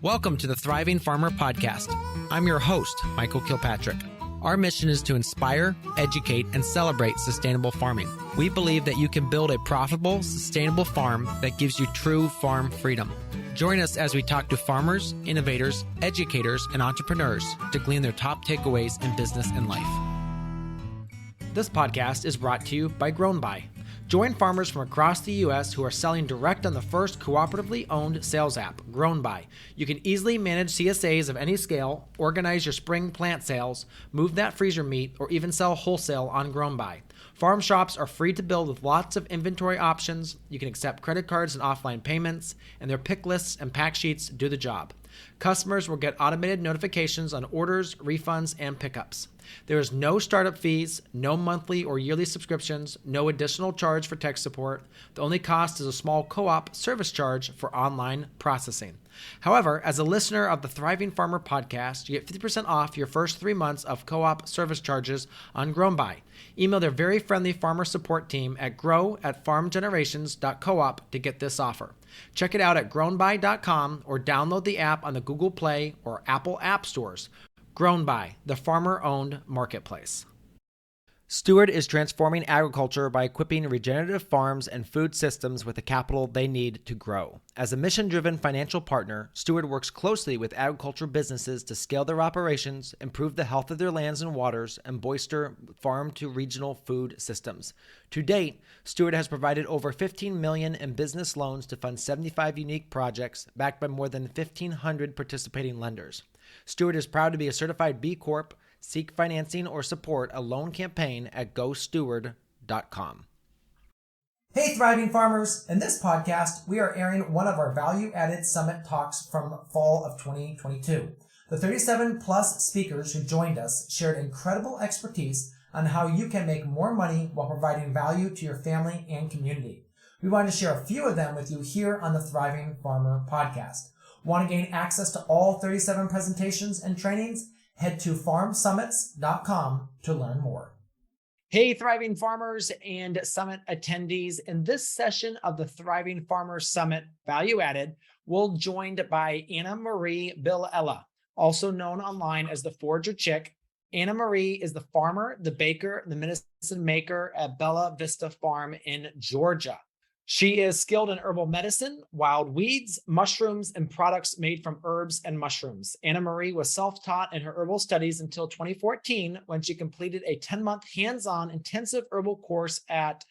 Welcome to the Thriving Farmer Podcast. I'm your host, Michael Kilpatrick. Our mission is to inspire, educate, and celebrate sustainable farming. We believe that you can build a profitable, sustainable farm that gives you true farm freedom. Join us as we talk to farmers, innovators, educators, and entrepreneurs to glean their top takeaways in business and life. This podcast is brought to you by Grown By. Join farmers from across the U.S. who are selling direct on the first cooperatively owned sales app, Grown By. You can easily manage CSAs of any scale, organize your spring plant sales, move that freezer meat, or even sell wholesale on Grown By. Farm shops are free to build with lots of inventory options. You can accept credit cards and offline payments, and their pick lists and pack sheets do the job. Customers will get automated notifications on orders, refunds, and pickups. There is no startup fees, no monthly or yearly subscriptions, no additional charge for tech support. The only cost is a small co-op service charge for online processing. However, as a listener of the Thriving Farmer podcast, you get 50% off your first 3 months of co-op service charges on Grown By. Email their very friendly farmer support team at grow@farmgenerations.coop to get this offer. Check it out at grownby.com or download the app on the Google Play or Apple App Stores. Grown By, the farmer-owned marketplace. Steward is transforming agriculture by equipping regenerative farms and food systems with the capital they need to grow. As a mission-driven financial partner, Steward works closely with agriculture businesses to scale their operations, improve the health of their lands and waters, and bolster farm-to-regional food systems. To date, Steward has provided over $15 million in business loans to fund 75 unique projects, backed by more than 1,500 participating lenders. Steward is proud to be a certified B Corp. Seek financing or support a loan campaign at gosteward.com. Hey, Thriving Farmers! In this podcast, we are airing one of our value-added summit talks from fall of 2022. The 37-plus speakers who joined us shared incredible expertise on how you can make more money while providing value to your family and community. We want to share a few of them with you here on the Thriving Farmer podcast. Want to gain access to all 37 presentations and trainings? Head to farmsummits.com to learn more. Hey, Thriving Farmers and Summit attendees. In this session of the Thriving Farmers Summit Value Added, we're joined by Anne-Marie Bilella, also known online as the Forager Chick. Anne-Marie is the farmer, the baker, the medicine maker at Bella Vista Farm in Georgia. She is skilled in herbal medicine, wild weeds, mushrooms, and products made from herbs and mushrooms. Anne-Marie was self-taught in her herbal studies until 2014 when she completed a 10-month hands-on intensive herbal course at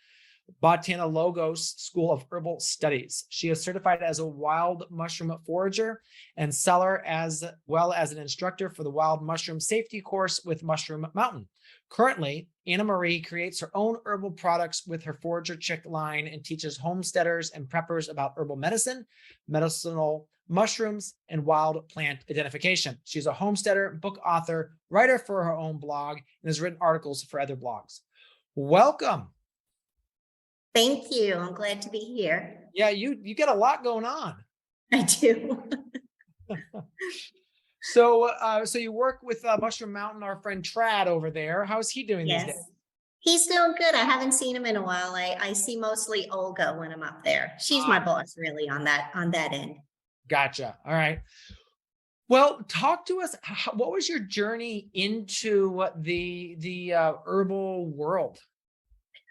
BotanoLogos School of Herbal Studies. She is certified as a wild mushroom forager and seller, as well as an instructor for the wild mushroom safety course with Mushroom Mountain. Currently, Anne-Marie creates her own herbal products with her Forager Chick line and teaches homesteaders and preppers about herbal medicine, medicinal mushrooms, and wild plant identification. She's a homesteader, book author, writer for her own blog, and has written articles for other blogs. Welcome. Thank you. I'm glad to be here. Yeah, you get a lot going on. I do. So you work with Mushroom Mountain, our friend Trad over there. How's he doing these days? He's doing good. I haven't seen him in a while. I see mostly Olga when I'm up there. She's my boss really on that end. Gotcha. All right. Well, talk to us. What was your journey into the herbal world?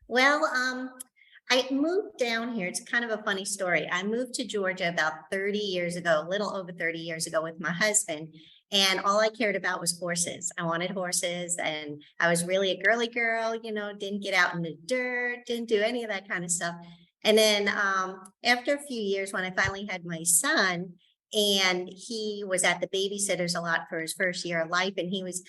Well, I moved down here. It's kind of a funny story. I moved to Georgia about 30 years ago, a little over 30 years ago with my husband. And all I cared about was horses. I wanted horses and I was really a girly girl, didn't get out in the dirt, didn't do any of that kind of stuff. And then after a few years, when I finally had my son, and he was at the babysitters a lot for his first year of life, and he was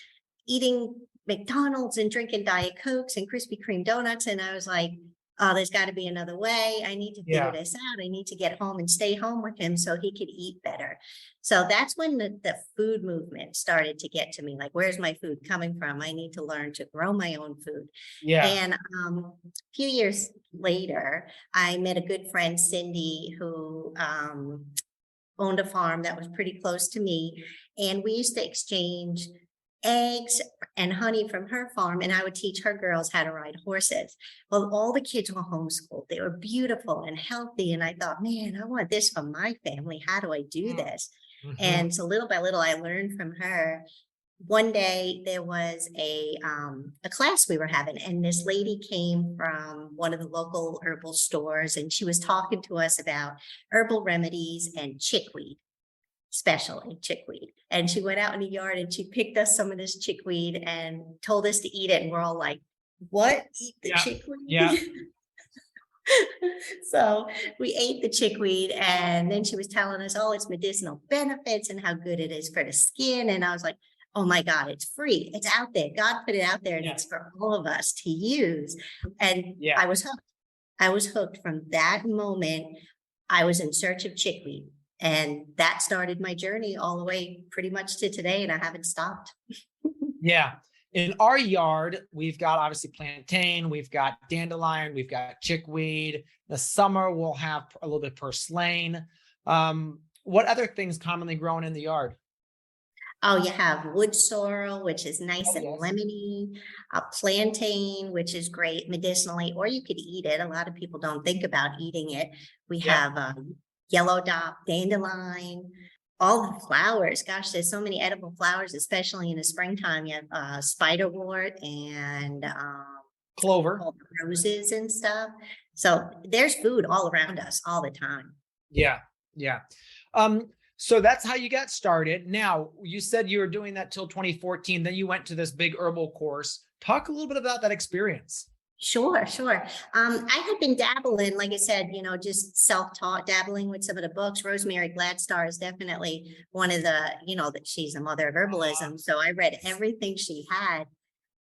eating McDonald's and drinking Diet Cokes and Krispy Kreme donuts. And I was like, oh, there's got to be another way. I need to figure this out. I need to get home and stay home with him so he could eat better. So that's when the food movement started to get to me. Like, where's my food coming from? I need to learn to grow my own food. Yeah. And a few years later, I met a good friend, Cindy, who owned a farm that was pretty close to me. And we used to exchange eggs and honey from her farm, and I would teach her girls how to ride horses. Well, all the kids were homeschooled. They were beautiful and healthy. And I thought, man, I want this for my family. How do I do this? And so little by little, I learned from her. One day there was a class we were having, and this lady came from one of the local herbal stores, and she was talking to us about herbal remedies and chickweed, especially chickweed. And she went out in the yard and she picked us some of this chickweed and told us to eat it. And we're all like, what? Eat the chickweed? Yeah. So we ate the chickweed, and then she was telling us, oh, its medicinal benefits and how good it is for the skin. And I was like, oh my God, it's free. It's out there. God put it out there, and it's for all of us to use. And I was hooked. I was hooked from that moment. I was in search of chickweed, and that started my journey all the way pretty much to today, and I haven't stopped. Yeah. In our yard, we've got obviously plantain, we've got dandelion, we've got chickweed. The summer we'll have a little bit purslane. What other things commonly grown in the yard? Oh, you have wood sorrel, which is nice and lemony, plantain, which is great medicinally, or you could eat it. A lot of people don't think about eating it. We have yellow dot, dandelion, all the flowers. Gosh, there's so many edible flowers, especially in the springtime. You have spiderwort and clover, roses and stuff. So there's food all around us all the time. Yeah. So that's how you got started. Now, you said you were doing that till 2014. Then you went to this big herbal course. Talk a little bit about that experience. Sure. I had been dabbling, like I said, just self-taught, dabbling with some of the books. Rosemary Gladstar is definitely one of the, that she's a mother of herbalism. So I read everything she had.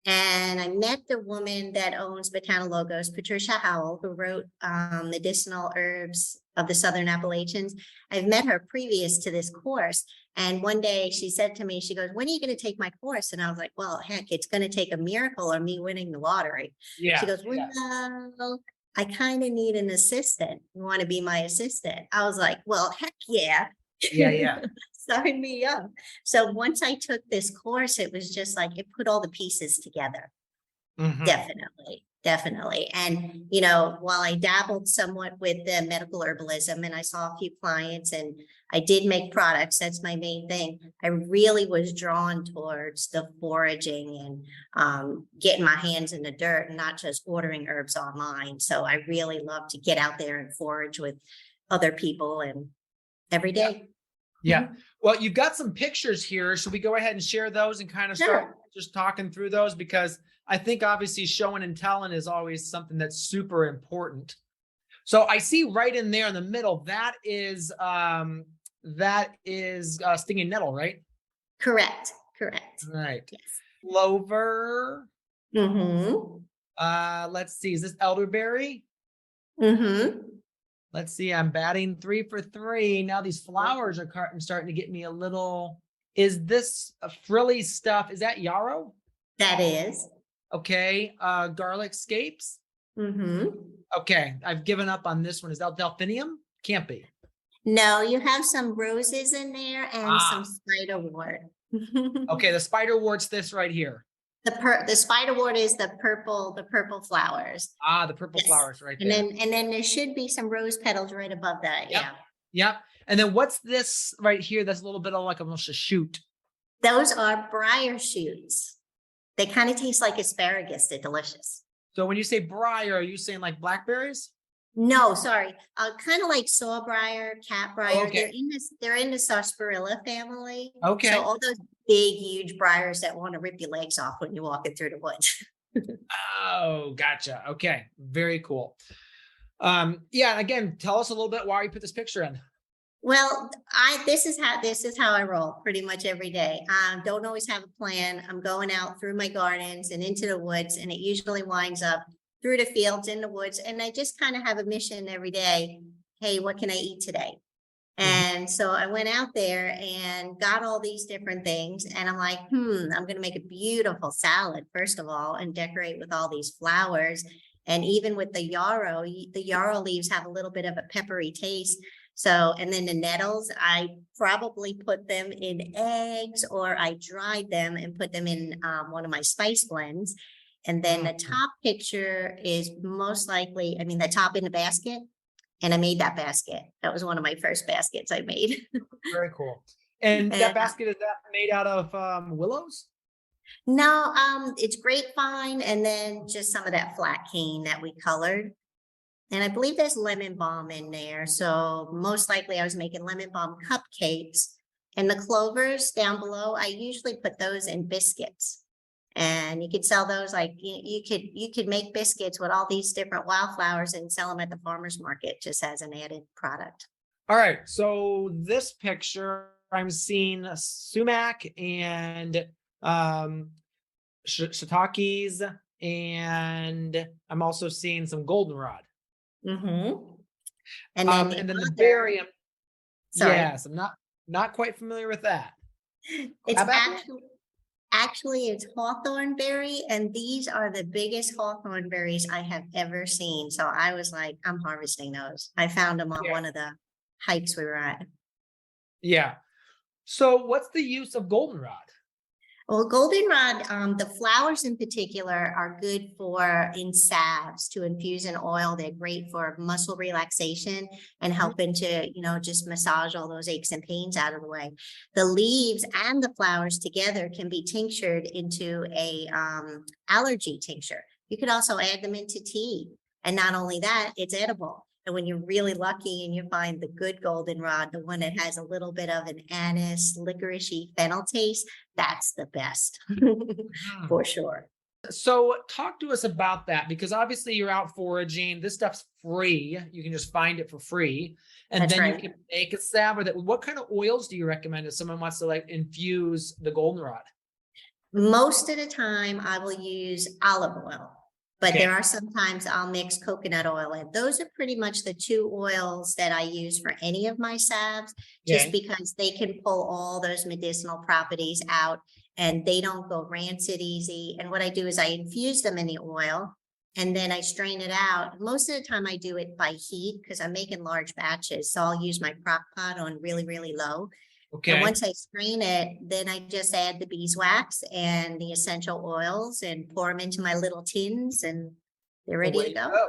And I met the woman that owns BotanoLogos, Patricia Howell, who wrote Medicinal Herbs of the Southern Appalachians. I've met her previous to this course. And one day she said to me, she goes, when are you going to take my course? And I was like, well, heck, it's going to take a miracle or me winning the lottery. Yeah. She goes, well, I kind of need an assistant. You want to be my assistant? I was like, well, heck yeah. Yeah. Sign me up. So once I took this course, it was just like, it put all the pieces together. Definitely. And, while I dabbled somewhat with the medical herbalism and I saw a few clients and I did make products, that's my main thing. I really was drawn towards the foraging and getting my hands in the dirt and not just ordering herbs online. So I really love to get out there and forage with other people and every day. Yeah. Well, you've got some pictures here. Should we go ahead and share those and kind of start just talking through those? Because I think obviously showing and telling is always something that's super important. So I see right in there in the middle, that is stinging nettle, right? Correct. Right. Yes. Clover. Let's see. Is this elderberry? Let's see. I'm batting 3 for 3. Now these flowers are starting to get me a little. Is this frilly stuff? Is that yarrow? That is. Okay. Garlic scapes. Okay. I've given up on this one. Is that delphinium? Can't be. No, you have some roses in there and some spiderwort. Okay. The spiderwort's this right here. The spiderwort is the purple flowers. The purple flowers right there. And then there should be some rose petals right above that. Yep. And then what's this right here? That's a little bit of like almost a shoot. Those are briar shoots. They kind of taste like asparagus. They're delicious. So when you say briar, are you saying like blackberries? No, sorry. Kind of like sawbriar, catbriar. Okay. They're in the sarsaparilla family. Okay. So all those big, huge briars that want to rip your legs off when you're walking through the woods. Oh, gotcha. Okay. Very cool. Yeah. Again, tell us a little bit why you put this picture in. Well, this is how I roll pretty much every day. Don't always have a plan. I'm going out through my gardens and into the woods, and it usually winds up through the fields in the woods. And I just kind of have a mission every day. Hey, what can I eat today? And so I went out there and got all these different things. And I'm like, I'm going to make a beautiful salad, first of all, and decorate with all these flowers. And even with the yarrow leaves have a little bit of a peppery taste. So, and then the nettles, I probably put them in eggs, or I dried them and put them in one of my spice blends. And then the top picture is most likely, the top in the basket. And I made that basket. That was one of my first baskets I made. Very cool. And that And basket, is that made out of willows? no, it's grapevine and then just some of that flat cane that we colored. And I believe there's lemon balm in there. So most likely I was making lemon balm cupcakes. And the clovers down below, I usually put those in biscuits. And you could sell those like you could make biscuits with all these different wildflowers and sell them at the farmer's market just as an added product. All right. So this picture, I'm seeing sumac and shiitakes, and I'm also seeing some goldenrod. Mm-hmm. And then The very sorry. yes, I'm not quite familiar with that. It's Crabapple? actually it's hawthorn berry, and these are the biggest hawthorn berries I have ever seen. So I was like, I'm harvesting those. I found them on one of the hikes we were at. Yeah. So what's the use of goldenrod? Well, goldenrod, the flowers in particular are good for in salves to infuse in oil. They're great for muscle relaxation and helping to, just massage all those aches and pains out of the way. The leaves and the flowers together can be tinctured into a allergy tincture. You could also add them into tea. And not only that, it's edible. And when you're really lucky and you find the good goldenrod, the one that has a little bit of an anise, licoricey fennel taste, that's the best for sure. So talk to us about that, because obviously you're out foraging. This stuff's free. You can just find it for free. And That's then right. you can make a salve with it. What kind of oils do you recommend if someone wants to like infuse the goldenrod? Most of the time I will use olive oil. But Okay. there are sometimes I'll mix coconut oil in. Those are pretty much the two oils that I use for any of my salves, just because they can pull all those medicinal properties out and they don't go rancid easy. And what I do is I infuse them in the oil and then I strain it out. Most of the time I do it by heat because I'm making large batches. So I'll use my crock pot on really, really low. Okay. And once I strain it, then I just add the beeswax and the essential oils and pour them into my little tins and they're ready to go.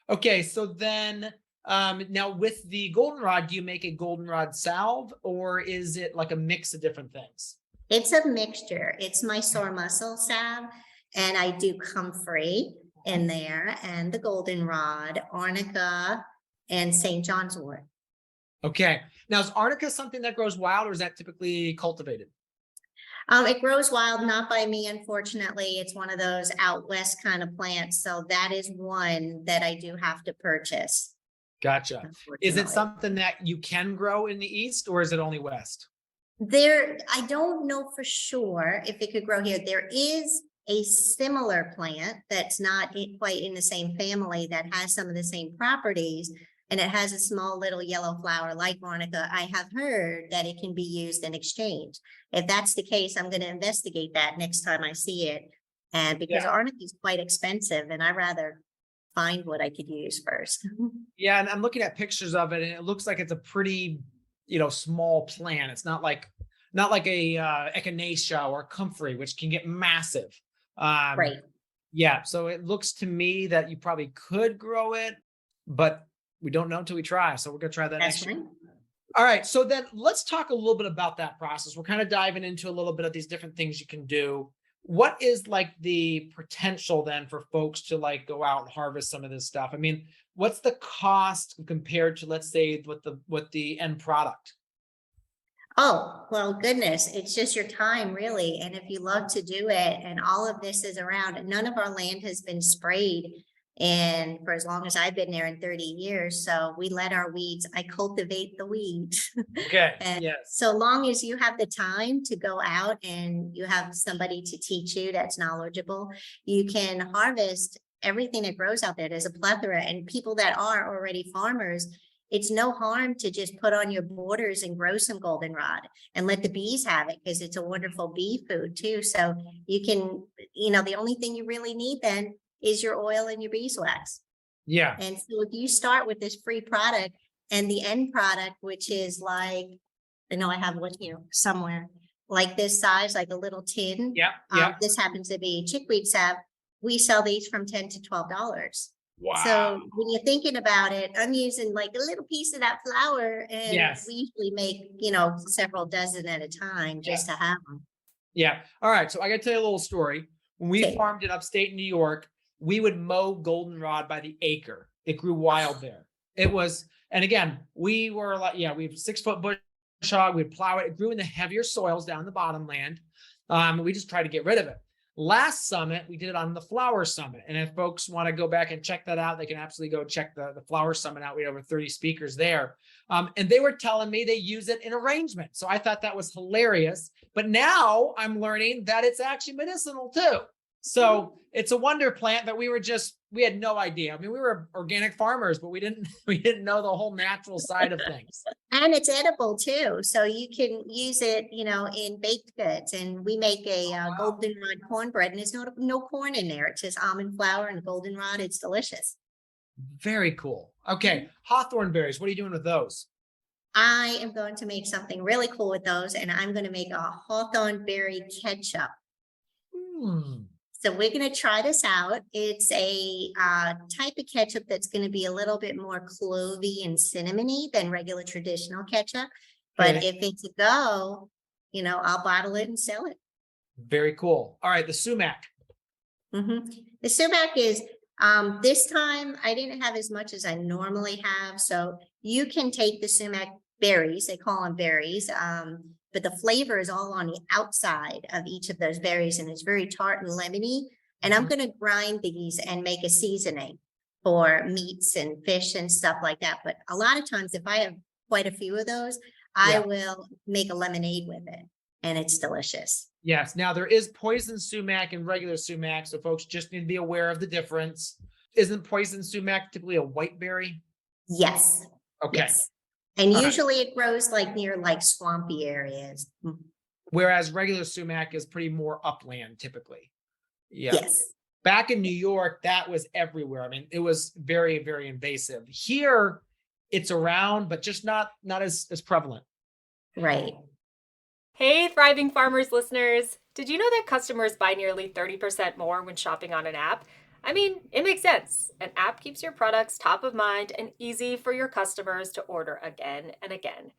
Okay. So then now with the goldenrod, do you make a goldenrod salve or is it like a mix of different things? It's a mixture. It's my sore muscle salve and I do comfrey in there and the goldenrod, arnica, and St. John's wort. Okay. Now, is arnica something that grows wild or is that typically cultivated? It grows wild, not by me, unfortunately. It's one of those out west kind of plants. So that is one that I do have to purchase. Gotcha. Is it something that you can grow in the east or is it only west? I don't know for sure if it could grow here. There is a similar plant that's not quite in the same family that has some of the same properties. And it has a small little yellow flower like arnica. I have heard that it can be used in exchange. If that's the case, I'm going to investigate that next time I see it. And because arnica is quite expensive and I'd rather find what I could use first. Yeah. And I'm looking at pictures of it and it looks like it's a pretty, small plant. It's not like a echinacea or comfrey, which can get massive. Right. Yeah. So it looks to me that you probably could grow it, but we don't know until we try. So we're going to try that next year. All right. So then let's talk a little bit about that process. We're kind of diving into a little bit of these different things you can do. What is like the potential then for folks to like go out and harvest some of this stuff? I mean, what's the cost compared to, let's say, what the end product? Oh, well, goodness, it's just your time really. And if you love to do it and all of this is around, none of our land has been sprayed. And for as long as I've been there in 30 years, so we let our weeds, I cultivate the weeds. Okay. And yes. so long as you have the time to go out and you have somebody to teach you that's knowledgeable, you can harvest everything that grows out there. There's a plethora, and people that are already farmers, it's no harm to just put on your borders and grow some goldenrod and let the bees have it because it's a wonderful bee food too. So you can, the only thing you really need then is your oil and your beeswax. Yeah. And so if you start with this free product and the end product, which is like, I know I have one here somewhere, like this size, like a little tin. Yeah. Yeah. This happens to be chickweed sap. We sell these from $10 to $12. So Wow. when you're thinking about it, I'm using like a little piece of that flour, and Yes. we usually make, several dozen at a time just to Yes. have them. Yeah. All right. So I got to tell you a little story. When we Okay. farmed in upstate New York, we would mow goldenrod by the acre. It grew wild there. It was, and again, we were like, yeah, we have 6 foot bush hog. We'd plow it. It grew in the heavier soils down the bottom land. We just tried to get rid of it. Last summit, we did it on the Flower Summit. And if folks want to go back and check that out, they can absolutely go check the Flower Summit out. We had over 30 speakers there. And they were telling me they use it in arrangement. So I thought that was hilarious. But now I'm learning that it's actually medicinal too. So it's a wonder plant that we had no idea. I mean, we were organic farmers, but we didn't know the whole natural side of things. And it's edible too. So you can use it, in baked goods. And we make a goldenrod cornbread, and there's no corn in there. It's just almond flour and goldenrod. It's delicious. Very cool. Okay. Hawthorn berries. What are you doing with those? I am going to make something really cool with those, and I'm going to make a Hawthorn berry ketchup. Hmm. So we're going to try this out. It's a type of ketchup that's going to be a little bit more clovey and cinnamony than regular traditional ketchup. But Okay. if it's a go, I'll bottle it and sell it. Very cool. All right. The sumac. The sumac is, this time I didn't have as much as I normally have. So you can take the sumac berries, they call them berries, but the flavor is all on the outside of each of those berries, and it's very tart and lemony. And I'm going to grind these and make a seasoning for meats and fish and stuff like that. But a lot of times, if I have quite a few of those, I will make a lemonade with it, and it's delicious. Yes. Now there is poison sumac and regular sumac, so folks just need to be aware of the difference. Isn't poison sumac typically a white berry? Yes. Okay. Yes. And All usually it grows like near like swampy areas. Whereas regular sumac is pretty more upland typically. Yeah. Yes. Back in New York, that was everywhere. I mean, it was very, very invasive. Here, it's around, but just not as prevalent. Right. Hey, Thriving Farmers listeners. Did you know that customers buy nearly 30% more when shopping on an app? I mean, it makes sense. An app keeps your products top of mind and easy for your customers to order again and again.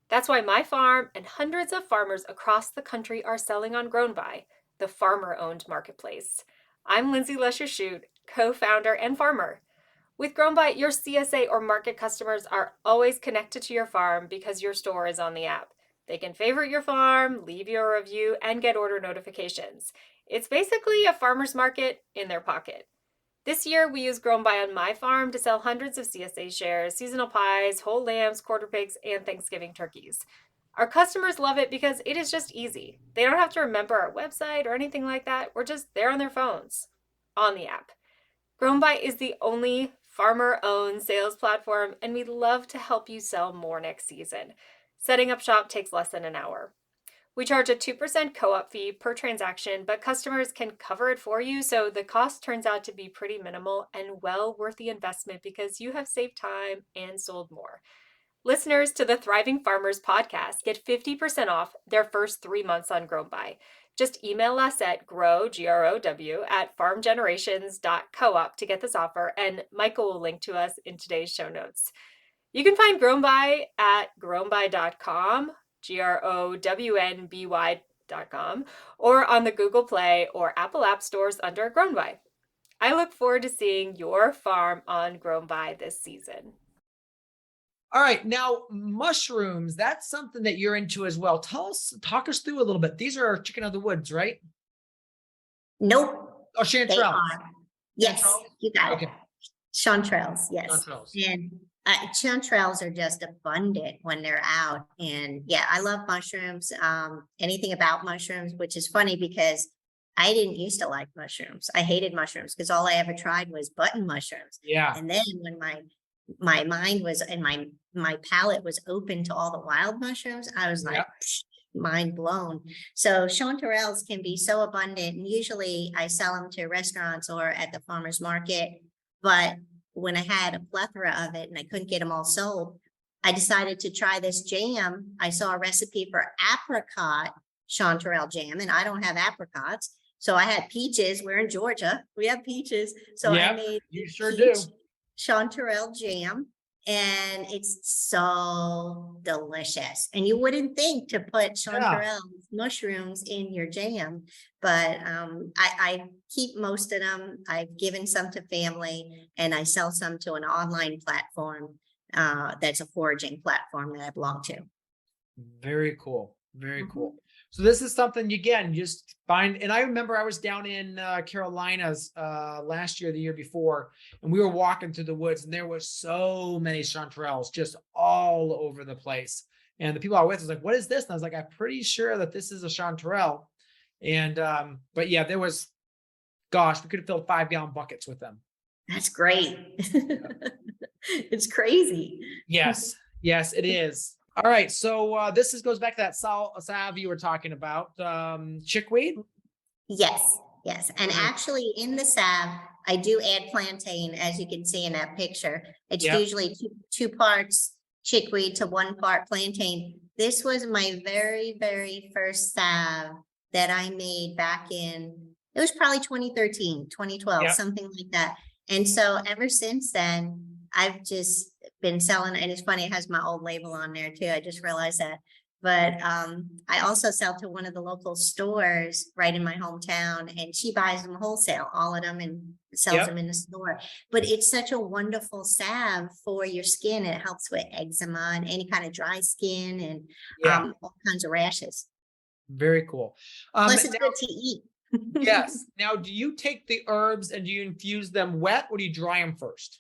That's why my farm and hundreds of farmers across the country are selling on GrownBy, the farmer-owned marketplace. I'm Lindsay Lesher-Shute, co-founder and farmer. With GrownBy, your CSA or market customers are always connected to your farm because your store is on the app. They can favorite your farm, leave you a review, and get order notifications. It's basically a farmer's market in their pocket. This year, we use GrownBy on my farm to sell hundreds of CSA shares, seasonal pies, whole lambs, quarter pigs, and Thanksgiving turkeys. Our customers love it because it is just easy. They don't have to remember our website or anything like that. We're just there on their phones, on the app. GrownBy is the only farmer-owned sales platform, and we'd love to help you sell more next season. Setting up shop takes less than an hour. We charge a 2% co-op fee per transaction, but customers can cover it for you, so the cost turns out to be pretty minimal and well worth the investment because you have saved time and sold more. Listeners to the Thriving Farmers podcast get 50% off their first 3 months on GrownBy. Just email us at GROW at farmgenerations.coop to get this offer, and Michael will link to us in today's show notes. You can find GrownBy at grownby.com, GROWNBY.com, or on the Google Play or Apple App Stores under GrownBy. I look forward to seeing your farm on GrownBy this season. All right. Now, mushrooms, that's something that you're into as well. Talk us through a little bit. These are chicken of the woods, right? Nope. Oh, They chanterelles. are. Yes, Chanterelles? you got Okay. it. Chanterelles, yes. Chanterelles. And chanterelles are just abundant when they're out. And yeah, I love mushrooms. Anything about mushrooms, which is funny because I didn't used to like mushrooms. I hated mushrooms because all I ever tried was button mushrooms. Yeah. And then when my mind was and my palate was open to all the wild mushrooms, I was like, Yep. mind blown. So chanterelles can be so abundant, and usually I sell them to restaurants or at the farmer's market. But when I had a plethora of it and I couldn't get them all sold, I decided to try this jam. I saw a recipe for apricot chanterelle jam, and I don't have apricots. So I had peaches. We're in Georgia. We have peaches. So I Yep, made you sure peach do. chanterelle jam, and it's so delicious. And you wouldn't think to put chanterelle mushrooms in your jam, but I keep most of them. I've given some to family, and I sell some to an online platform that's a foraging platform that I belong to. Very cool. Very cool. So this is something, again, just find. And I remember I was down in Carolinas last year, the year before, and we were walking through the woods, and there was so many chanterelles just all over the place. And the people I was with was like, "What is this?" And I was like, "I'm pretty sure that this is a chanterelle." And but yeah, there was, gosh, we could have filled 5-gallon buckets with them. That's great. It's crazy. Yes, yes, it is. All right, so this goes back to that salve you were talking about, chickweed. Yes, yes. And actually in the salve, I do add plantain, as you can see in that picture. It's usually two parts chickweed to 1 part plantain. This was my very, very first salve that I made back in, it was probably 2013, 2012, something like that. And so ever since then, I've just been selling, and it's funny, it has my old label on there too. I just realized that. But I also sell to one of the local stores right in my hometown, and she buys them wholesale, all of them, and sells them in the store. But it's such a wonderful salve for your skin. It helps with eczema and any kind of dry skin and all kinds of rashes. Very cool. Plus, it's good to eat. Yes. Now, do you take the herbs and do you infuse them wet, or do you dry them first?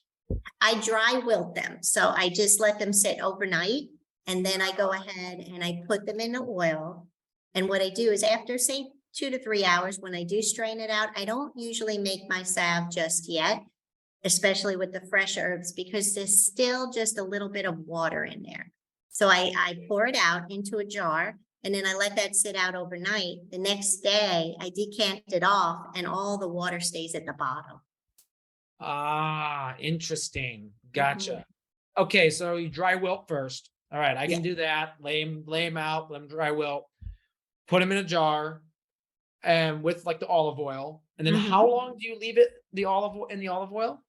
I dry wilt them. So I just let them sit overnight, and then I go ahead and I put them in the oil. And what I do is, after say 2 to 3 hours, when I do strain it out, I don't usually make my salve just yet, especially with the fresh herbs, because there's still just a little bit of water in there. So I pour it out into a jar, and then I let that sit out overnight. The next day I decant it off, and all the water stays at the bottom. Ah, interesting. Gotcha. Okay, so you dry wilt first. All right, I can do that. Lay them out, let them dry wilt. Put them in a jar, and with like the olive oil. And then how long do you leave it in the olive oil?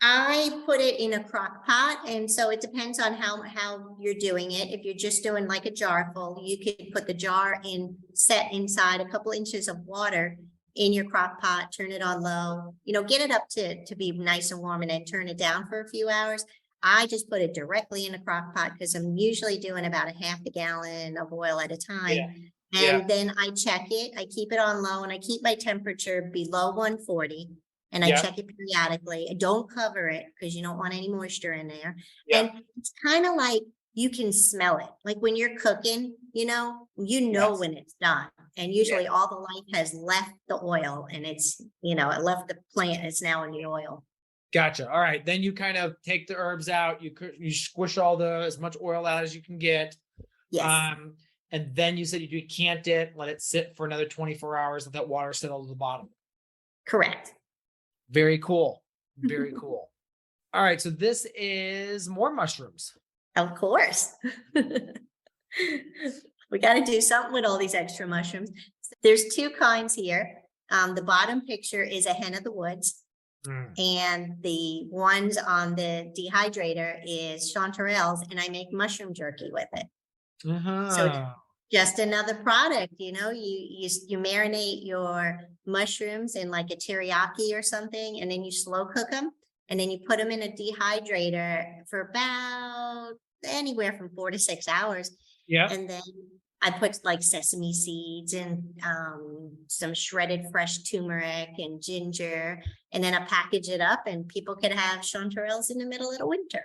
I put it in a crock pot, and so it depends on how you're doing it. If you're just doing like a jar full, you could put the jar in, set inside a couple inches of water in your crock pot, turn it on low, get it up to be nice and warm, and then turn it down for a few hours. I just put it directly in a crock pot because I'm usually doing about a half a gallon of oil at a time. And then I check it, I keep it on low, and I keep my temperature below 140. And I check it periodically. I don't cover it because you don't want any moisture in there. And it's kind of like, you can smell it. Like when you're cooking, when it's done. And usually all the life has left the oil, and it's, it left the plant. It's now in the oil. Gotcha. All right. Then you kind of take the herbs out. You squish as much oil out as you can get. Yes. And then you said you decant it, let it sit for another 24 hours, let that water settle to the bottom. Correct. Very cool. Very cool. All right. So this is more mushrooms. Of course. We got to do something with all these extra mushrooms. There's 2 kinds here. The bottom picture is a hen of the woods. And the ones on the dehydrator is chanterelles, and I make mushroom jerky with it. So it's just another product, you marinate your mushrooms in like a teriyaki or something, and then you slow cook them, and then you put them in a dehydrator for about anywhere from 4 to 6 hours. And then I put like sesame seeds and some shredded fresh turmeric and ginger, and then I package it up, and people can have chanterelles in the middle of the winter.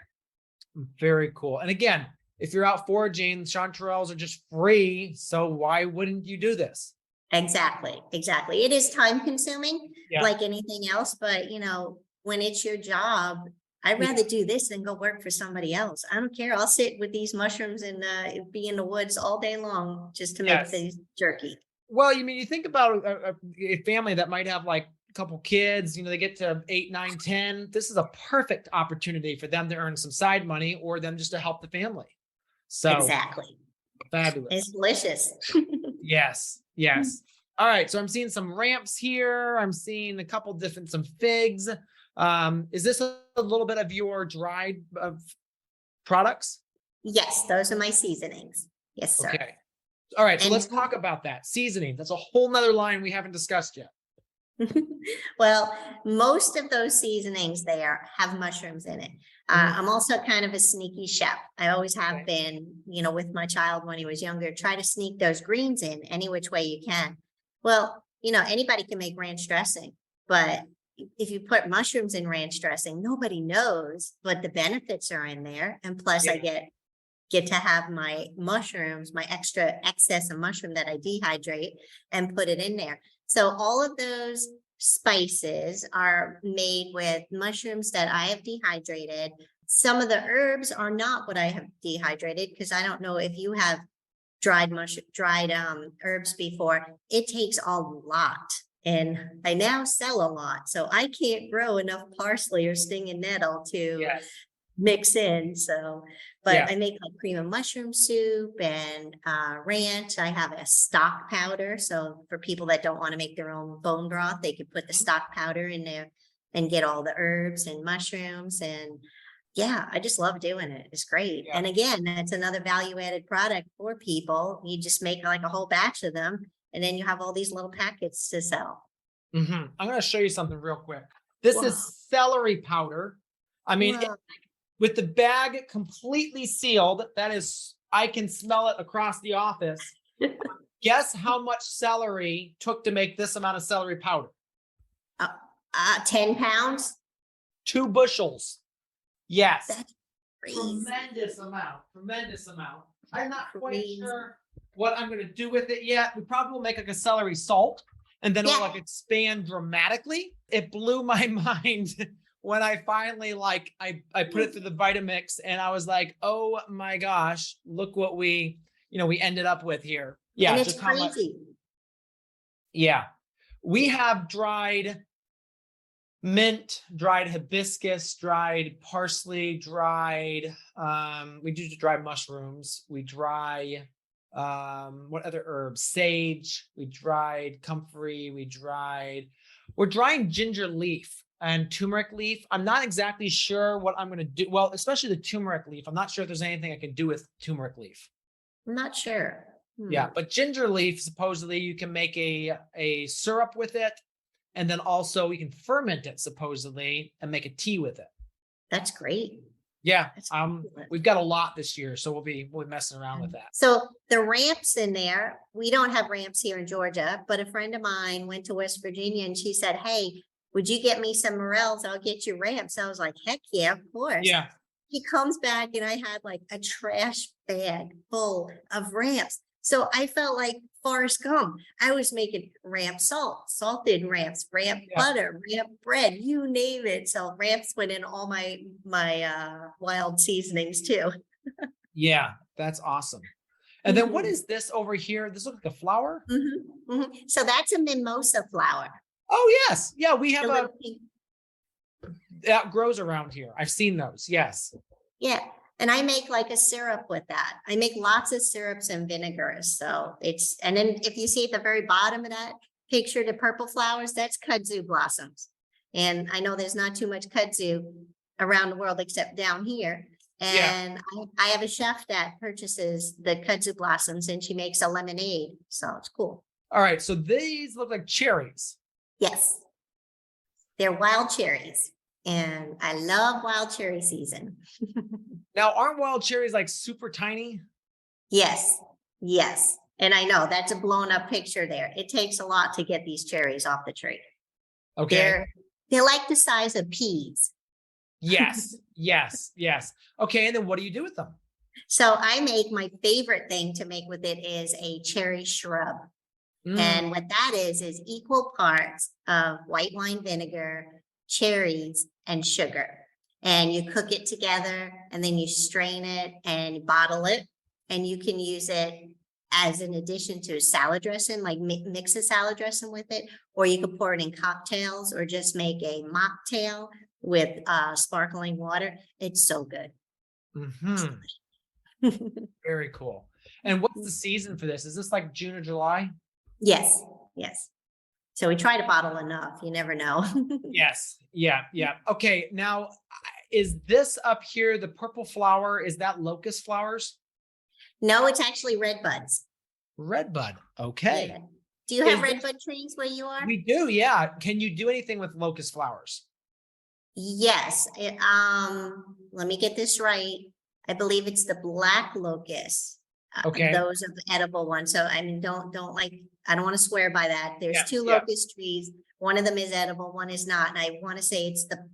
Very cool. And again, if you're out foraging, chanterelles are just free. So why wouldn't you do this? Exactly. It is time consuming like anything else, but when it's your job, I'd rather do this than go work for somebody else. I don't care. I'll sit with these mushrooms and be in the woods all day long just to make these jerky. Well, you think about a family that might have like a couple kids, they get to 8, 9, 10. This is a perfect opportunity for them to earn some side money, or them just to help the family. So exactly. Fabulous. It's delicious. Yes. All right. So I'm seeing some ramps here. I'm seeing a couple some figs. Is this a little bit of your dried products? Yes, those are my seasonings. Yes, sir. Okay. All right. So And let's talk about that. Seasoning. That's a whole nother line we haven't discussed yet. well, most of those seasonings there have mushrooms in it. I'm also kind of a sneaky chef. I always have been, with my child when he was younger, try to sneak those greens in any which way you can. Well, anybody can make ranch dressing, but if you put mushrooms in ranch dressing, nobody knows what the benefits are in there. And plus I get to have my mushrooms, my extra excess of mushroom that I dehydrate and put it in there. So all of those spices are made with mushrooms that I have dehydrated. Some of the herbs are not what I have dehydrated, because I don't know if you have dried herbs before. It takes a lot, and I now sell a lot, so I can't grow enough parsley or stinging nettle to mix in. So, but I make like cream of mushroom soup and ranch. I have a stock powder. So for people that don't want to make their own bone broth, they could put the stock powder in there and get all the herbs and mushrooms. And I just love doing it. It's great. And again, that's another value added product for people. You just make like a whole batch of them, and then you have all these little packets to sell. I'm going to show you something real quick. This is celery powder. I mean, with the bag completely sealed, that is, I can smell it across the office. Guess how much celery took to make this amount of celery powder? 10 pounds? 2 bushels. Yes. That's crazy. Tremendous amount. I'm not quite sure what I'm going to do with it yet. We probably will make like a celery salt, and then it'll like expand dramatically. It blew my mind when I finally I put it through the Vitamix, and I was like, oh my gosh, look what we ended up with here. Yeah. And it's just how crazy. much. We have dried mint, dried hibiscus, dried parsley, we do dry mushrooms. We dry, what other herbs? Sage. We dried comfrey. We're drying ginger leaf and turmeric leaf. I'm not exactly sure what I'm going to do. Well, especially the turmeric leaf. I'm not sure if there's anything I can do with turmeric leaf. I'm not sure. Yeah, but ginger leaf, supposedly you can make a syrup with it. And then also we can ferment it supposedly and make a tea with it. That's great. Yeah. We've got a lot this year, so we'll be messing around with that. So the ramps in there, we don't have ramps here in Georgia, but a friend of mine went to West Virginia and she said, hey, would you get me some morels? I'll get you ramps. I was like, heck yeah, of course. Yeah. He comes back and I had like a trash bag full of ramps. So I felt like Forrest Gump. I was making ramp salt, salted ramps, ramp butter, ramp bread, you name it. So ramps went in all my wild seasonings too. Yeah, that's awesome. And then what is this over here? This looks like a flower. So that's a mimosa flower. Oh yes, yeah, we have that grows around here. I've seen those. Yes. Yeah. And I make like a syrup with that. I make lots of syrups and vinegars. So and then if you see at the very bottom of that picture, the purple flowers, that's kudzu blossoms. And I know there's not too much kudzu around the world except down here. And I have a chef that purchases the kudzu blossoms and she makes a lemonade. So it's cool. All right. So these look like cherries. Yes. They're wild cherries. And I love wild cherry season. Now, aren't wild cherries like super tiny? Yes. And I know that's a blown up picture there. It takes a lot to get these cherries off the tree. Okay. They're like the size of peas. Yes. Okay. And then what do you do with them? So I make my favorite thing to make with it is a cherry shrub. And what that is equal parts of white wine vinegar, cherries, and sugar. And you cook it together and then you strain it and bottle it. And you can use it as an addition to a salad dressing, like mix a salad dressing with it, or you could pour it in cocktails or just make a mocktail with sparkling water. It's so good. Very cool. And what's the season for this? Is this like June or July? Yes. So we try to bottle enough. You never know. Yes. Yeah. Yeah. Okay. Now, is this up here the purple flower? Is that locust flowers? No, it's actually red buds. Redbud. Okay. Yeah. Do you Is have red this- bud trees where you are? We do. Yeah. Can you do anything with locust flowers? Yes. Let me get this right. I believe it's the black locust. Okay. Those are the edible ones. So I mean, don't like, I don't want to swear by that. There's Yeah, two yeah. locust trees. One of them is edible, one is not. And I want to say it's the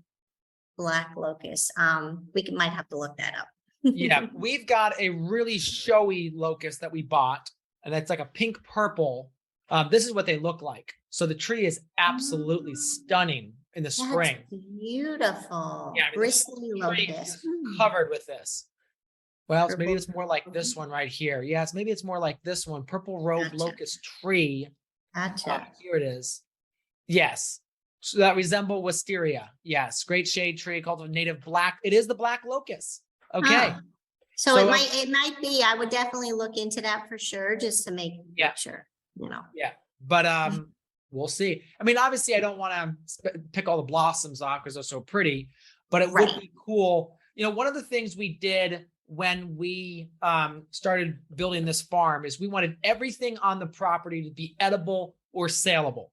black locust. Might have to look that up. Yeah. We've got a really showy locust that we bought, and it's like a pink purple. This is what they look like. So the tree is absolutely stunning in the spring. That's beautiful. Yeah, I mean, the Bristly tree locust. is covered with this. Well, maybe Purple. it's more like this one right here. Yes, maybe it's more like this one, purple robe Gotcha. locust tree. Gotcha. Here it is. Yes. So that resemble wisteria. Yes. Great shade tree called the native black. It is the black locust. Okay. Huh. So, So, it might be, I would definitely look into that for sure, just to make Yeah. sure, you know. Yeah. But we'll see. I mean, obviously I don't want to pick all the blossoms off because they're so pretty, but it would Right. be cool. You know, one of the things we did when we started building this farm is we wanted everything on the property to be edible or saleable.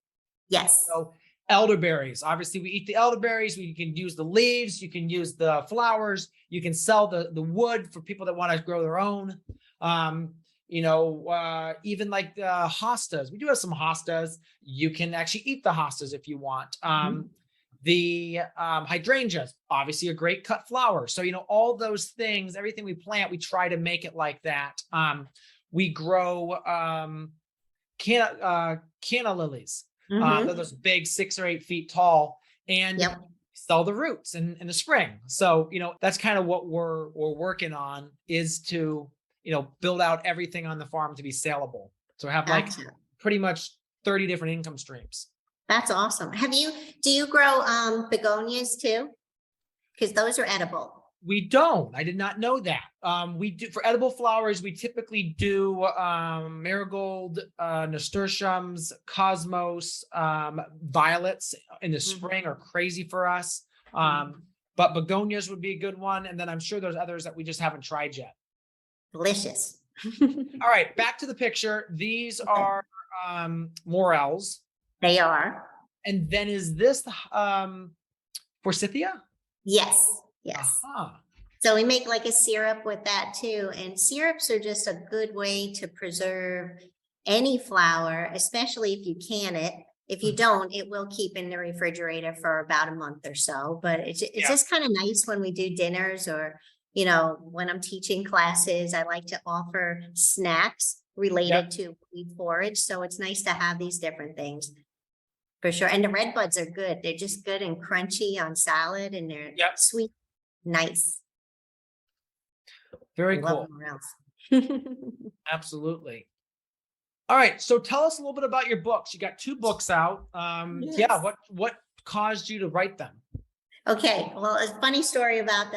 Yes. So elderberries, obviously we eat the elderberries, we can use the leaves, you can use the flowers, you can sell the wood for people that want to grow their own. Even like hostas, we do have some hostas. You can actually eat the hostas if you want. The hydrangeas, obviously a great cut flower. So, you know, all those things, everything we plant, we try to make it like that. We grow canna lilies. Mhm. They're those big 6 or 8 feet tall, and Yep. sell the roots in the spring. So, you know, that's kind of what we're working on, is to, you know, build out everything on the farm to be saleable. So have like Gotcha. pretty much 30 different income streams. That's awesome. Do you grow begonias too? Because those are edible. We don't. I did not know that. We do for edible flowers. We typically do marigold, nasturtiums, cosmos, violets in the spring are crazy for us. But begonias would be a good one, and then I'm sure there's others that we just haven't tried yet. Delicious. All right, back to the picture. These are morels, They are. and then is this forsythia? Yes. Yes. Uh-huh. So we make like a syrup with that too. And syrups are just a good way to preserve any flower, especially if you can it. If you don't, it will keep in the refrigerator for about a month or so. But it's Yeah. just kind of nice when we do dinners, or, you know, when I'm teaching classes, I like to offer snacks related to weed forage. So it's nice to have these different things. For sure. And the red buds are good. They're just good and crunchy on salad, and they're Yep. sweet. Nice. Very I love cool. morels. Absolutely. All right. So tell us a little bit about your books. You got 2 books out. Yes. Yeah. What caused you to write them? Okay, well, a funny story about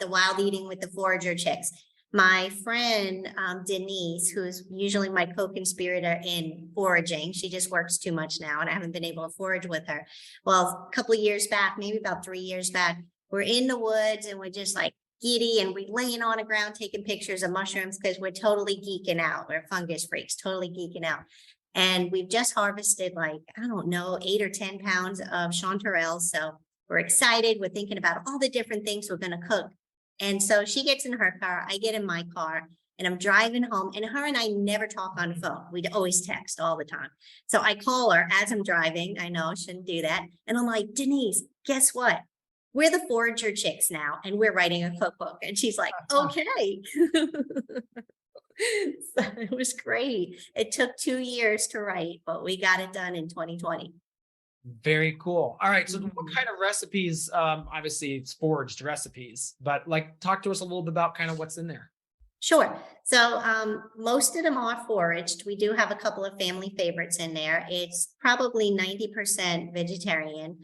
the wild eating with the forager chicks. My friend Denise, who's usually my co-conspirator in foraging, she just works too much now, and I haven't been able to forage with her. Well, a couple of years back, maybe about 3 years back, we're in the woods and we're just like giddy, and we're laying on the ground taking pictures of mushrooms because we're totally geeking out. We're fungus freaks, totally geeking out. And we've just harvested like, I don't know, 8 or 10 pounds of chanterelles. So we're excited. We're thinking about all the different things we're going to cook. And so she gets in her car, I get in my car, and I'm driving home, and her and I never talk on the phone. We'd always text all the time. So I call her as I'm driving. I know I shouldn't do that. And I'm like, Denise, guess what? We're the Forager Chicks now, and we're writing a cookbook. And she's like, okay. So it was great. It took 2 years to write, but we got it done in 2020. Very cool. All right. So what kind of recipes? Obviously it's foraged recipes, but like talk to us a little bit about kind of what's in there. Sure. So most of them are foraged. We do have a couple of family favorites in there. It's probably 90% vegetarian.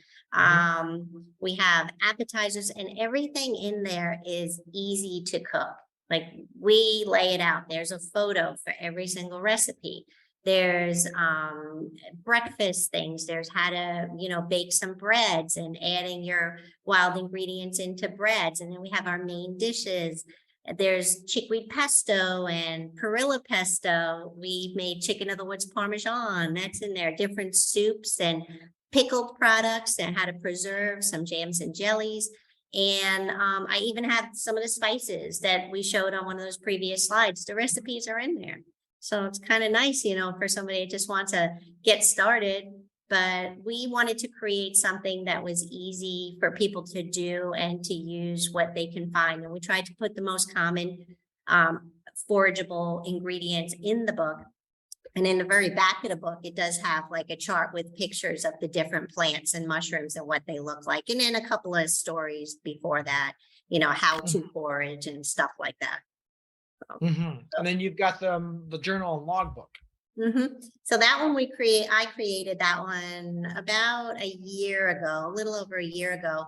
We have appetizers, and everything in there is easy to cook. Like we lay it out. There's a photo for every single recipe. There's breakfast things. There's how to, bake some breads and adding your wild ingredients into breads. And then we have our main dishes. There's chickweed pesto and perilla pesto. We made chicken of the woods parmesan. That's in there. Different soups and pickled products and how to preserve some jams and jellies. And I even have some of the spices that we showed on one of those previous slides. The recipes are in there. So it's kind of nice, for somebody that just wants to get started. But we wanted to create something that was easy for people to do and to use what they can find. And we tried to put the most common forageable ingredients in the book. And in the very back of the book, it does have like a chart with pictures of the different plants and mushrooms and what they look like. And then a couple of stories before that, how to forage and stuff like that. And then you've got the journal and logbook. So that one I created that one about a year ago, a little over a year ago.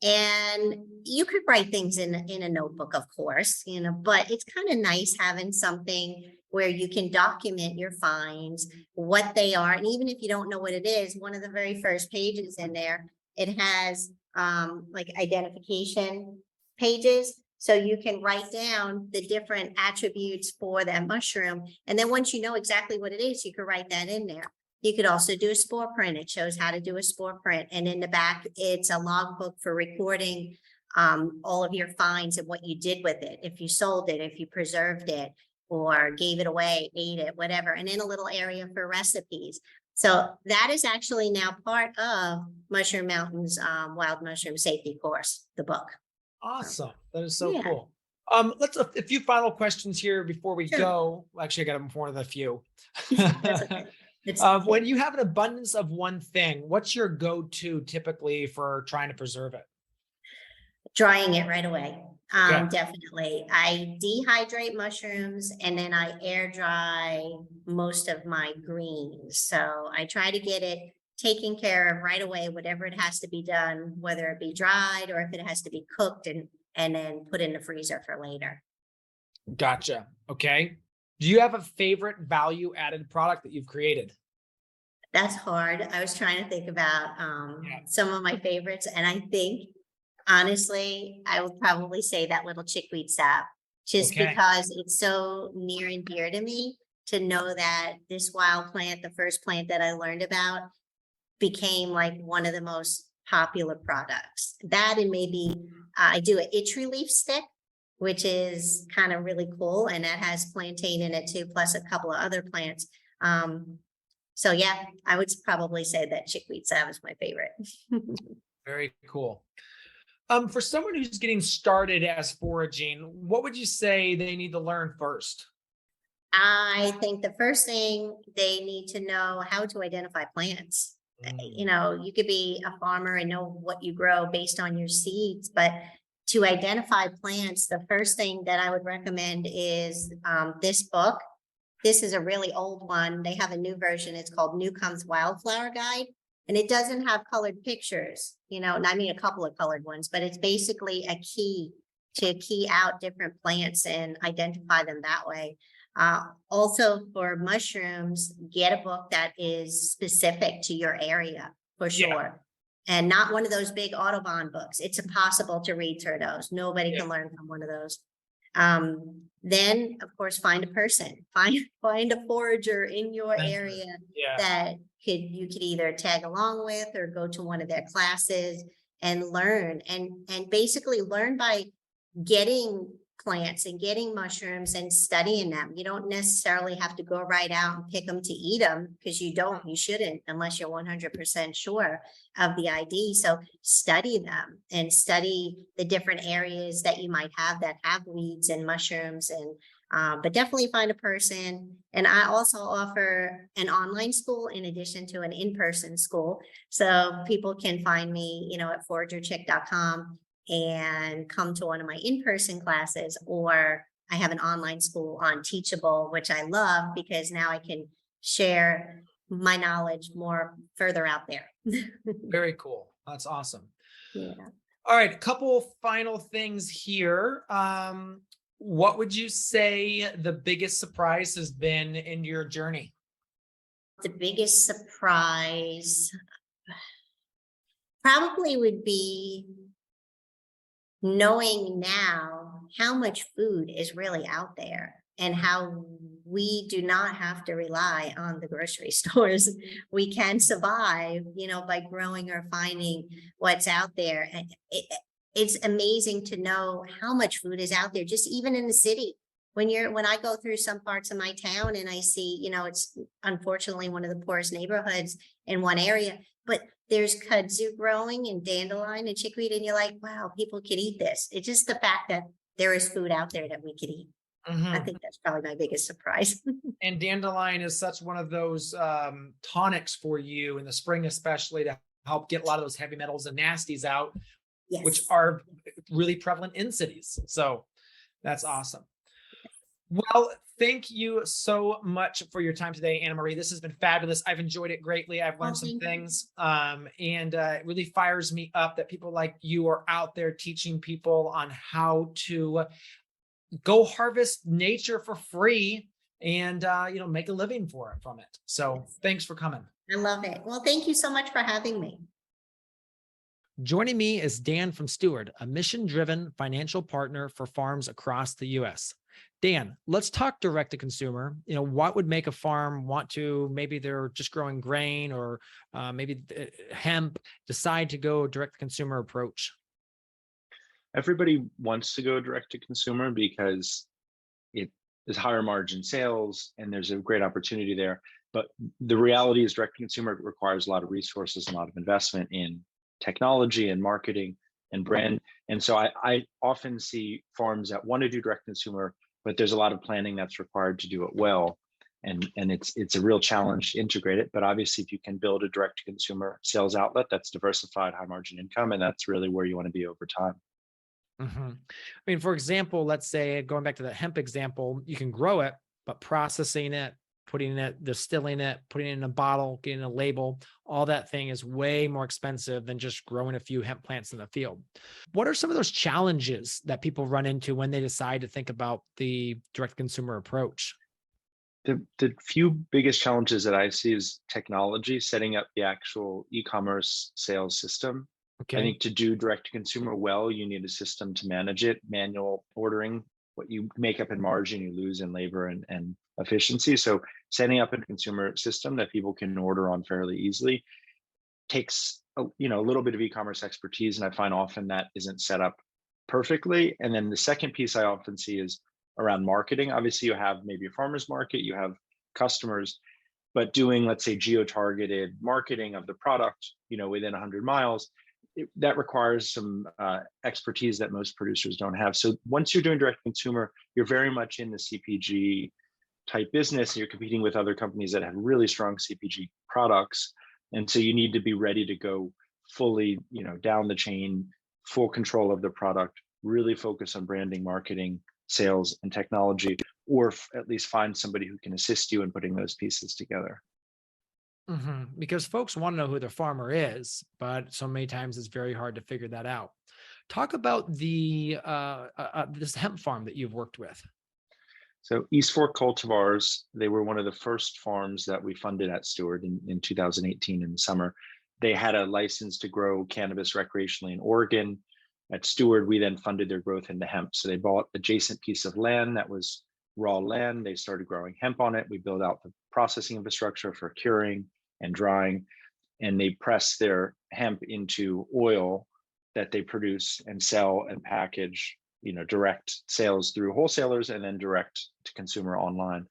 And you could write things in a notebook, of course, but it's kind of nice having something where you can document your finds, what they are. And even if you don't know what it is, one of the very first pages in there, it has like identification pages. So you can write down the different attributes for that mushroom. And then once you know exactly what it is, you can write that in there. You could also do a spore print. It shows how to do a spore print. And in the back, it's a logbook for recording all of your finds and what you did with it. If you sold it, if you preserved it, or gave it away, ate it, whatever. And then a little area for recipes. So that is actually now part of Mushroom Mountain's Wild Mushroom Safety Course, the book. Awesome. That is so cool. Let's a few final questions here before we go. Actually, I got more than a few. When you have an abundance of one thing, what's your go-to typically for trying to preserve it? Drying it right away. Definitely. I dehydrate mushrooms and then I air dry most of my greens. So I try to get it taken care of right away, whatever it has to be done, whether it be dried or if it has to be cooked and then put in the freezer for later. Gotcha. Okay. Do you have a favorite value added product that you've created? That's hard. I was trying to think about some of my favorites. And I think, honestly, I would probably say that little chickweed sap, just because it's so near and dear to me to know that this wild plant, the first plant that I learned about, became like one of the most popular products. That and maybe I do an itch relief stick, which is kind of really cool. And that has plantain in it too, plus a couple of other plants. So yeah, I would probably say that chickweed salve is my favorite. Very cool. For someone who's getting started as foraging, what would you say they need to learn first? I think the first thing they need to know how to identify plants. You could be a farmer and know what you grow based on your seeds, but to identify plants, the first thing that I would recommend is this book. This is a really old one. They have a new version. It's called Newcomb's Wildflower Guide. And it doesn't have colored pictures, I mean, a couple of colored ones, but it's basically a key to key out different plants and identify them that way. Also for mushrooms, get a book that is specific to your area for sure. And not one of those big Audubon books. It's impossible to read through those. Nobody can learn from one of those. Then of course, find a person, find a forager in your area that you could either tag along with or go to one of their classes and learn and basically learn by getting plants and getting mushrooms and studying them. You don't necessarily have to go right out and pick them to eat them because you shouldn't unless you're 100% sure of the ID. So study them and study the different areas that you might have that have weeds and mushrooms and but definitely find a person. And I also offer an online school in addition to an in-person school. So people can find me, at foragerchick.com and come to one of my in-person classes, or I have an online school on Teachable, which I love because now I can share my knowledge more further out there. Very cool. That's awesome. Yeah. All right. A couple final things here. What would you say the biggest surprise has been in your journey? The biggest surprise probably would be knowing now how much food is really out there and how we do not have to rely on the grocery stores. We can survive, by growing or finding what's out there. And it's amazing to know how much food is out there, just even in the city. When I go through some parts of my town and I see, it's unfortunately one of the poorest neighborhoods in one area, but there's kudzu growing and dandelion and chickweed, and you're like, wow, people could eat this. It's just the fact that there is food out there that we could eat. I think that's probably my biggest surprise. And dandelion is such one of those tonics for you in the spring, especially to help get a lot of those heavy metals and nasties out, Yes. which are really prevalent in cities. So that's awesome. Well, thank you so much for your time today, Anne-Marie. This has been fabulous. I've enjoyed it greatly. I've learned some things, and it really fires me up that people like you are out there teaching people on how to go harvest nature for free and make a living from it. So thanks for coming. I love it. Well, thank you so much for having me. Joining me is Dan from Steward, a mission-driven financial partner for farms across the U.S. Dan, let's talk direct to consumer. What would make a farm want to, maybe they're just growing grain or maybe hemp, decide to go direct to consumer approach? Everybody wants to go direct to consumer because it is higher margin sales and there's a great opportunity there. But the reality is direct to consumer requires a lot of resources and a lot of investment in technology and marketing and brand. And so I often see farms that want to do direct consumer, but there's a lot of planning that's required to do it well. And it's a real challenge to integrate it. But obviously, if you can build a direct to consumer sales outlet that's diversified, high margin income, and that's really where you want to be over time. I mean, for example, let's say going back to the hemp example, you can grow it, but processing it, putting it, distilling it, putting it in a bottle, getting a label, all that thing is way more expensive than just growing a few hemp plants in the field. What are some of those challenges that people run into when they decide to think about the direct consumer approach? The few biggest challenges that I see is technology, setting up the actual e-commerce sales system. Okay. I think to do direct to consumer well, you need a system to manage it, manual ordering. What you make up in margin, you lose in labor and efficiency. So setting up a consumer system that people can order on fairly easily takes a little bit of e-commerce expertise, and I find often that isn't set up perfectly. And then the second piece I often see is around marketing. Obviously, you have maybe a farmer's market, you have customers, but doing, let's say, geo-targeted marketing of the product, within 100 miles, that requires some expertise that most producers don't have. So once you're doing direct consumer, you're very much in the CPG type business. You're competing with other companies that have really strong CPG products. And so you need to be ready to go fully, down the chain, full control of the product, really focus on branding, marketing, sales, and technology, or at least find somebody who can assist you in putting those pieces together. Because folks want to know who their farmer is, but so many times it's very hard to figure that out. Talk about the this hemp farm that you've worked with. So East Fork Cultivars, they were one of the first farms that we funded at Steward in 2018 in the summer. They had a license to grow cannabis recreationally in Oregon. At Steward, we then funded their growth into hemp. So they bought adjacent piece of land that was raw land. They started growing hemp on it. We built out the processing infrastructure for curing and drying, and they press their hemp into oil that they produce and sell and package, direct sales through wholesalers and then direct to consumer online.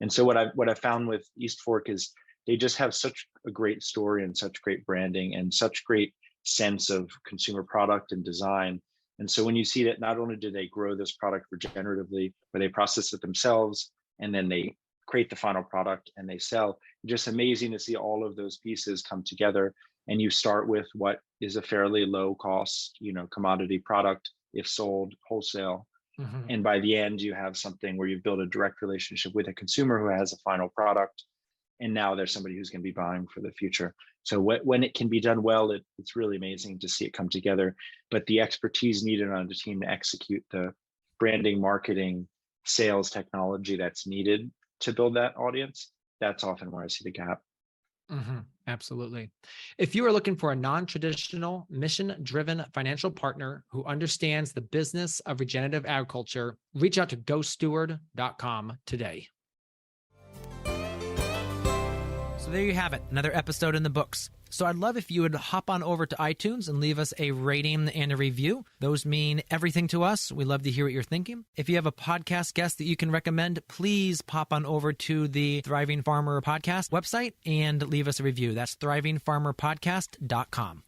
And so what I found with East Fork is they just have such a great story and such great branding and such great sense of consumer product and design. And so when you see that not only do they grow this product regeneratively, but they process it themselves and then they create the final product and they sell, just amazing to see all of those pieces come together. And you start with what is a fairly low cost, commodity product if sold wholesale. And by the end, you have something where you've built a direct relationship with a consumer who has a final product. And now there's somebody who's going to be buying for the future. So when it can be done well, it's really amazing to see it come together. But the expertise needed on the team to execute the branding, marketing, sales, technology that's needed to build that audience, that's often where I see the gap. Absolutely. If you are looking for a non-traditional, mission-driven financial partner who understands the business of regenerative agriculture, reach out to GoSteward.com today. So there you have it, another episode in the books. So I'd love if you would hop on over to iTunes and leave us a rating and a review. Those mean everything to us. We love to hear what you're thinking. If you have a podcast guest that you can recommend, please pop on over to the Thriving Farmer Podcast website and leave us a review. That's thrivingfarmerpodcast.com.